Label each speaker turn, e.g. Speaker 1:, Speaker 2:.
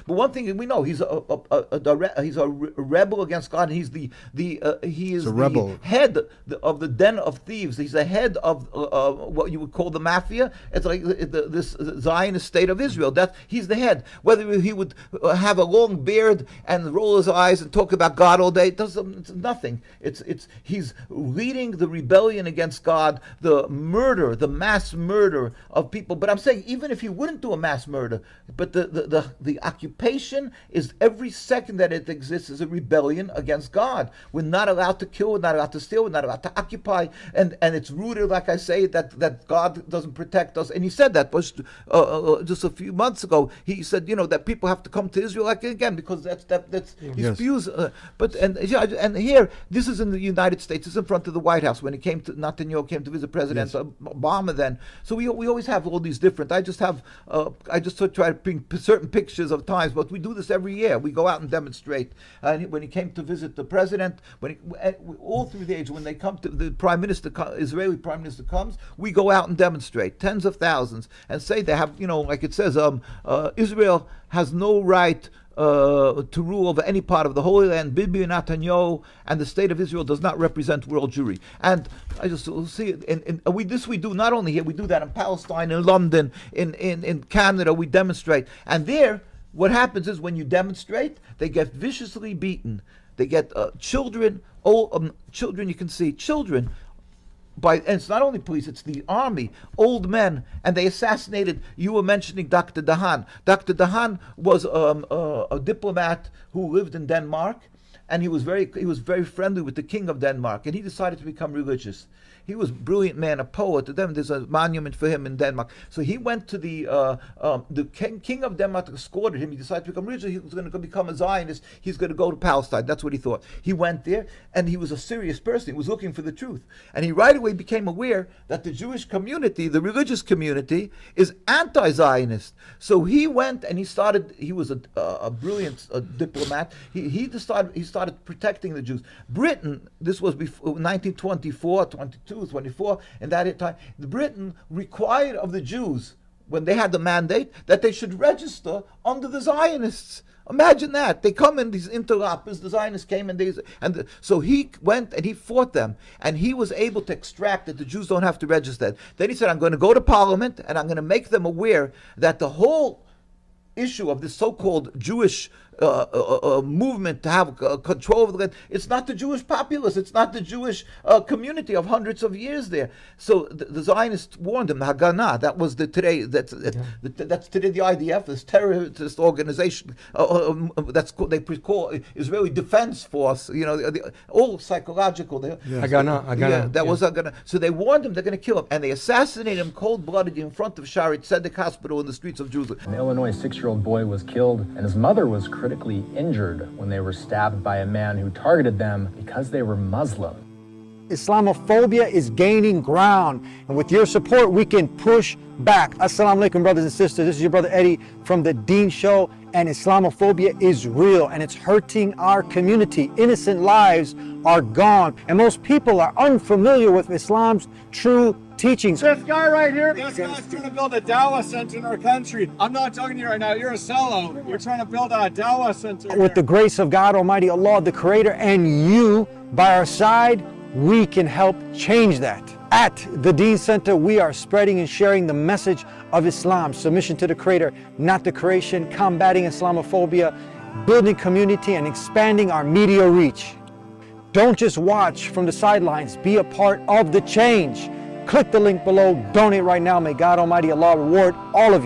Speaker 1: But one thing we know, he's a rebel against God. He is the head of the den of thieves. He's the head of what you would call the mafia. It's like this Zionist state of Israel. He's the head. Whether he would have a long beard and roll his eyes and talk about God all day, it's nothing. He's leading the rebellion against God, the mass murder of people. But I'm saying, even if he wouldn't do a mass murder, but the occupation is, every second that it exists is a rebellion against God. We're not allowed to kill, we're not allowed to steal, we're not allowed to occupy, and it's rooted, like I say, that God doesn't protect us. And he said that was just a few months ago. He said, that people have to come to Israel again, because that's he spews. And here, this is in the United States. It's in front of the White House when Netanyahu came to visit President Obama then. So we always have all these different. I just try to bring certain pictures of times, but we do this every year. We go out and demonstrate. And when he came to visit the president, all through the age, when they come to the Israeli prime minister comes, we go out and demonstrate, tens of thousands, and say they have, like it says, Israel has no right to rule over any part of the Holy Land. Bibi Netanyahu and the state of Israel does not represent world Jewry. And I just see it. This we do not only here, we do that in Palestine, in London, in Canada. We demonstrate, and there, what happens is when you demonstrate, they get viciously beaten. They get children. Children, you can see children. And it's not only police, it's the army, old men, and they assassinated. You were mentioning Dr. Dahan. Dr. Dahan was a diplomat who lived in Denmark, and he was very friendly with the king of Denmark, and he decided to become religious. He was a brilliant man, a poet. To them, there's a monument for him in Denmark. So he went to the king of Denmark, escorted him. He decided to become religious. He was going to become a Zionist. He's going to go to Palestine. That's what he thought. He went there, and he was a serious person. He was looking for the truth. And he right away became aware that the Jewish community, the religious community, is anti-Zionist. So he went and he was a brilliant diplomat. He started protecting the Jews. Britain, this was before 1924, 22, 24, and that time, Britain required of the Jews, when they had the mandate, that they should register under the Zionists. Imagine that. They come in, these interlopers, the Zionists came, so he went and he fought them, and he was able to extract that the Jews don't have to register. Then he said, I'm going to go to Parliament, and I'm going to make them aware that the whole issue of this so-called Jewish movement to have control of the land, it's not the Jewish populace, it's not the Jewish community of hundreds of years there. So the Zionists warned them, Haganah, that was that's today the IDF, this terrorist organization, they call Israeli Defense Force, all psychological.
Speaker 2: Haganah.
Speaker 1: That was Haganah. So they warned him they're going to kill him, and they assassinated him cold-blooded in front of Shaare Zedek Hospital in the streets of Jerusalem.
Speaker 3: An Illinois 6-year-old boy was killed, and his mother was critically injured when they were stabbed by a man who targeted them because they were Muslim.
Speaker 2: Islamophobia is gaining ground, and with your support we can push back. Assalamu alaikum, brothers and sisters. This is your brother Eddie from the Deen Show, and Islamophobia is real and it's hurting our community. Innocent lives are gone, and most people are unfamiliar with Islam's true teachings.
Speaker 4: This guy right here, this guy's trying to build a Dawah center in our country. I'm not talking to you right now, you're a sellout. You're trying to build a Dawah center.
Speaker 2: With the grace of God Almighty, Allah, the Creator, and you by our side, we can help change that. At the Deen Center, we are spreading and sharing the message of Islam, submission to the Creator, not the creation, combating Islamophobia, building community, and expanding our media reach. Don't just watch from the sidelines, be a part of the change. Click the link below, donate right now. May God Almighty Allah reward all of you.